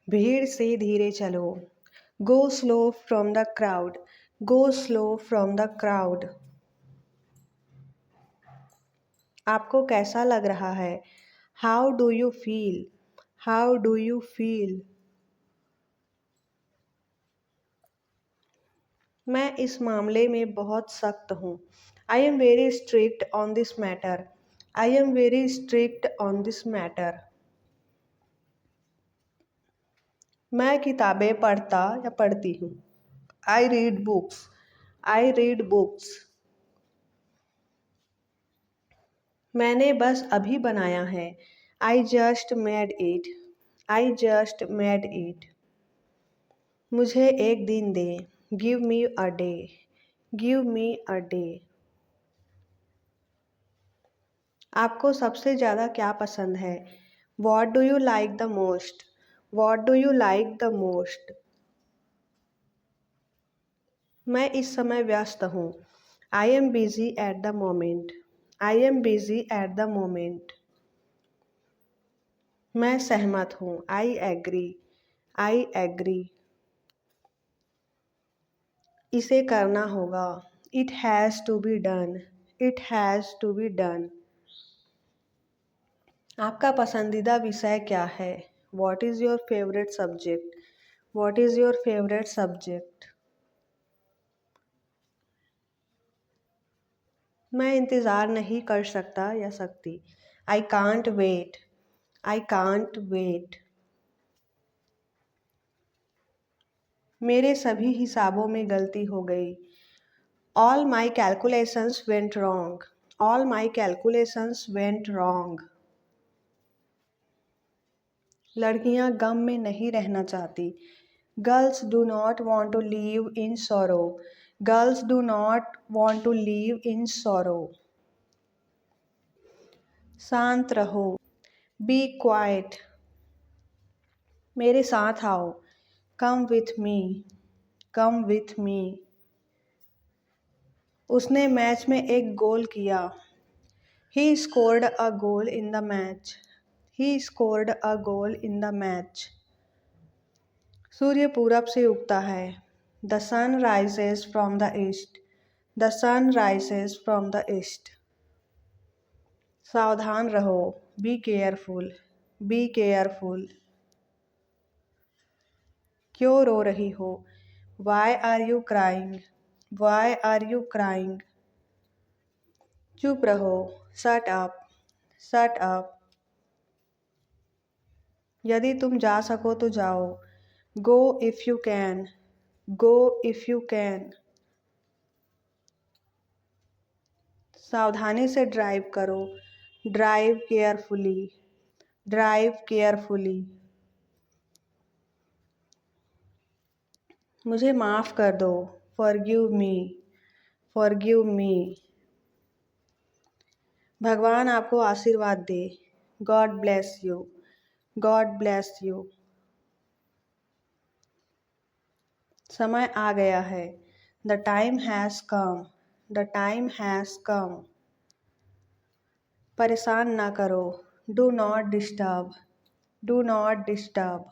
भीड़ से धीरे चलो। Go slow from the crowd. Go slow from the crowd. आपको कैसा लग रहा है? How do you feel? How do you feel? मैं इस मामले में बहुत सख्त हूँ। I am very strict on this matter. I am very strict on this matter. मैं किताबें पढ़ता या पढ़ती हूँ। I read books. I read books. मैंने बस अभी बनाया है। I just made it. I just made it. मुझे एक दिन दे। Give me a day. Give me a day. आपको सबसे ज़्यादा क्या पसंद है? What do you like the most? What do you like the most? मैं इस समय व्यस्त हूँ। I am busy at the moment. I am busy at the moment. मैं सहमत हूँ। I agree. I agree. इसे करना होगा। It has to be done. It has to be done. आपका पसंदीदा विषय क्या है? What is your favourite subject? What is your favourite subject? मैं इंतज़ार नहीं कर सकता या सकती। I can't wait. I can't wait. मेरे सभी हिसाबों में गलती हो गई। All my calculations went wrong. All my calculations went wrong. लड़कियां गम में नहीं रहना चाहती। Girls do not want to leave in sorrow. Girls do not want to leave in sorrow. शांत रहो। B quite. मेरे साथ आओ। Come with me. Come with me. उसने मैच में एक गोल किया। He scored a goal in the match. He scored a goal in the match. सूर्य पूरब से उगता है। The sun rises from the east. The sun rises from the east. सावधान रहो। Be careful. Be careful. क्यों रो रही हो? Why are you crying? Why are you crying? चुप रहो। Shut up. Shut up. यदि तुम जा सको तो जाओ। Go if you can. Go if you can. सावधानी से ड्राइव करो। Drive carefully. Drive carefully. मुझे माफ़ कर दो। Forgive me. Forgive me. भगवान आपको आशीर्वाद दे। God bless you. God bless you. समय आ गया है। The time has come. The time has come. परेशान ना करो। Do not disturb. Do not disturb.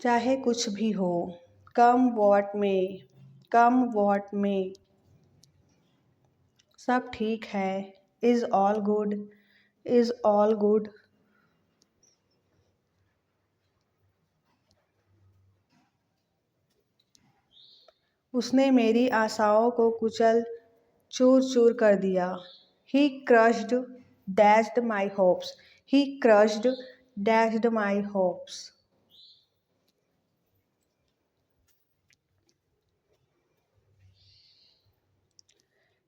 चाहे कुछ भी हो। कम वॉट में। कम वॉट में। सब ठीक है। Is all good. Is all good. उसने मेरी आशाओं को कुचल चूर चूर कर दिया। He crushed dashed my hopes. He crushed dashed my hopes.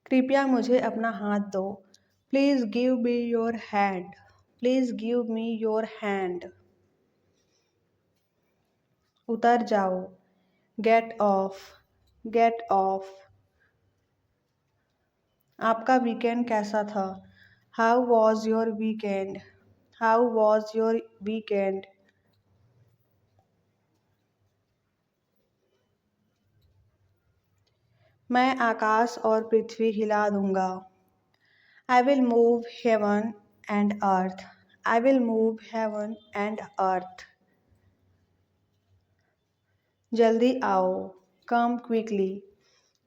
कृपया मुझे अपना हाथ दो। Please give me your hand. Please give me your hand. उतर जाओ। Get off. Get off. आपका वीकेंड कैसा था? How was your weekend? How was your weekend? मैं आकाश और पृथ्वी हिला दूंगा। I will move heaven and earth. I will move heaven and earth. जल्दी आओ. Come quickly.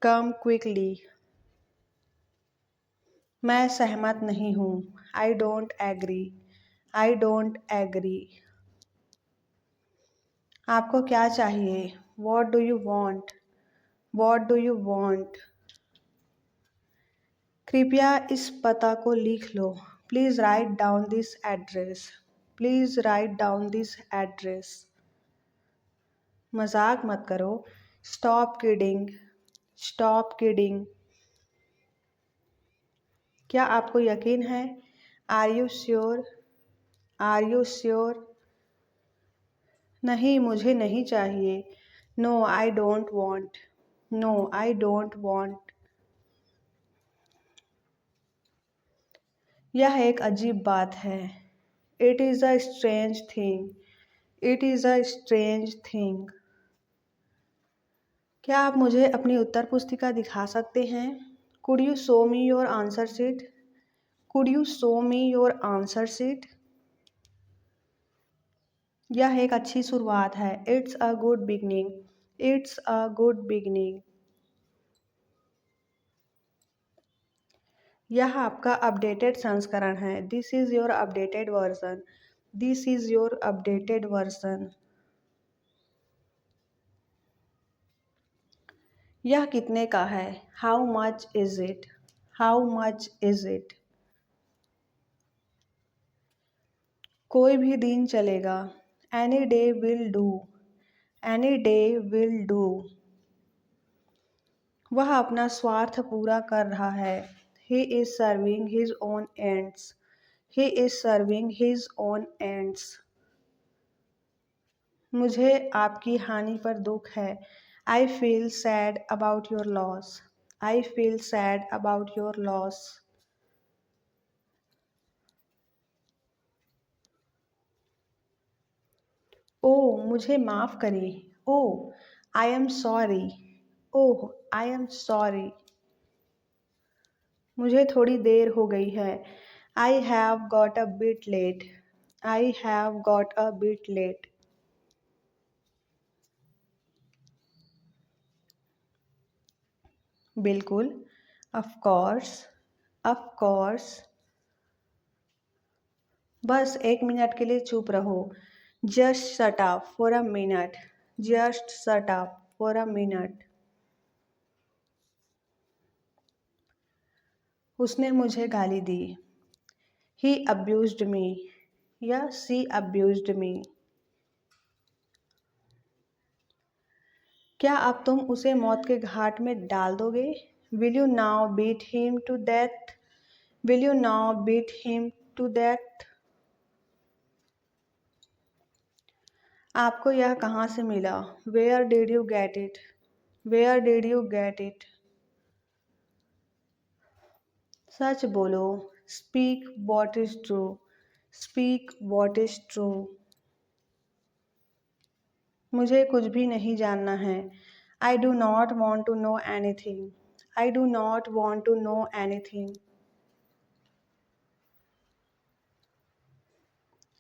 Come quickly. मैं सहमत नहीं हूँ. I don't agree. I don't agree. आपको क्या चाहिए? What do you want? What do you want? कृपया इस पता को लिख लो. Please write down this address. Please write down this address. मजाक मत करो. Stop kidding. Stop kidding. क्या आपको यकीन है? Are you sure? Are you sure? नहीं, मुझे नहीं चाहिए. No, I don't want. No, I don't want. यह एक अजीब बात है. It is a strange thing. It is a strange thing. क्या आप मुझे अपनी उत्तर पुस्तिका दिखा सकते हैं? Could you show me your answer sheet? Could you show me your answer sheet? यह एक अच्छी शुरुआत है. It's a good beginning. It's a good beginning. यह आपका अपडेटेड संस्करण है. This is your updated version. This is your updated version. यह कितने का है? How much is it? How much is it? कोई भी दिन चलेगा. Any day will do. Any day will do. वह अपना स्वार्थ पूरा कर रहा है. He is serving his own ends. He is serving his own ends. मुझे आपकी हानि पर दुख है. I feel sad about your loss. I feel sad about your loss. ओह, मुझे माफ़ करें. ओह, I am sorry. Oh, I am sorry. मुझे थोड़ी देर हो गई है. I have got a bit late. I have got a bit late. बिल्कुल. Of course. Of course. बस 1 मिनट के लिए चुप रहो. Just shut up for a minute. Just shut up for a minute. उसने मुझे गाली दी. He abused me. या she abused me. क्या अब तुम उसे मौत के घाट में डाल दोगे? Will you now beat him to death? Will you now beat him to death? आपको यह कहाँ से मिला? Where did you get it? Where did you get it? सच बोलो. Speak what is true. Speak what is true. मुझे कुछ भी नहीं जानना है. I do not want to know anything. I do not want to know anything.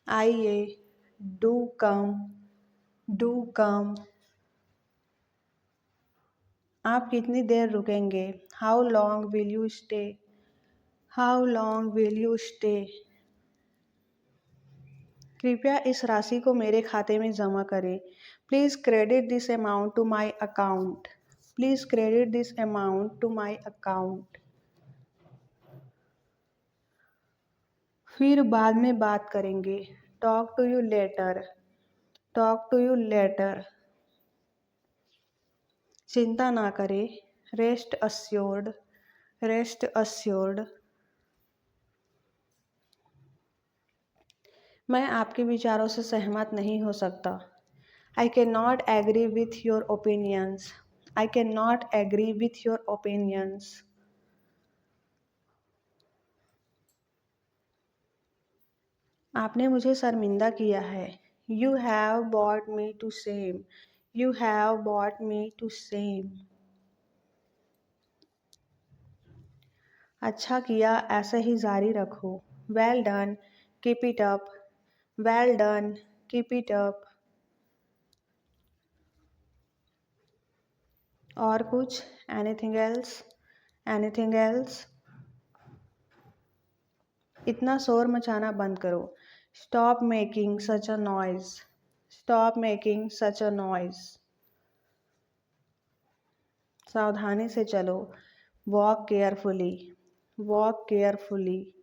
आइए. Do come. Do come. आप कितनी देर रुकेंगे? How long will you stay? How long will you stay? कृपया इस राशि को मेरे खाते में जमा करें. Please credit this amount to my account. Please credit this amount to my account. फिर बाद में बात करेंगे. Talk to you later. Talk to you later. चिंता ना करें. Rest assured. Rest assured. मैं आपके विचारों से सहमत नहीं हो सकता. I cannot agree with your opinions. I cannot agree with your opinions. आपने मुझे शर्मिंदा किया है. You have brought me to shame. You have brought me to shame. अच्छा किया, ऐसे ही जारी रखो. Well done. Keep it up, well done, keep it up. और कुछ? Anything else? Anything else? इतना शोर मचाना बंद करो। Stop making such a noise. Stop making such a noise. सावधानी से चलो। Walk carefully. Walk carefully.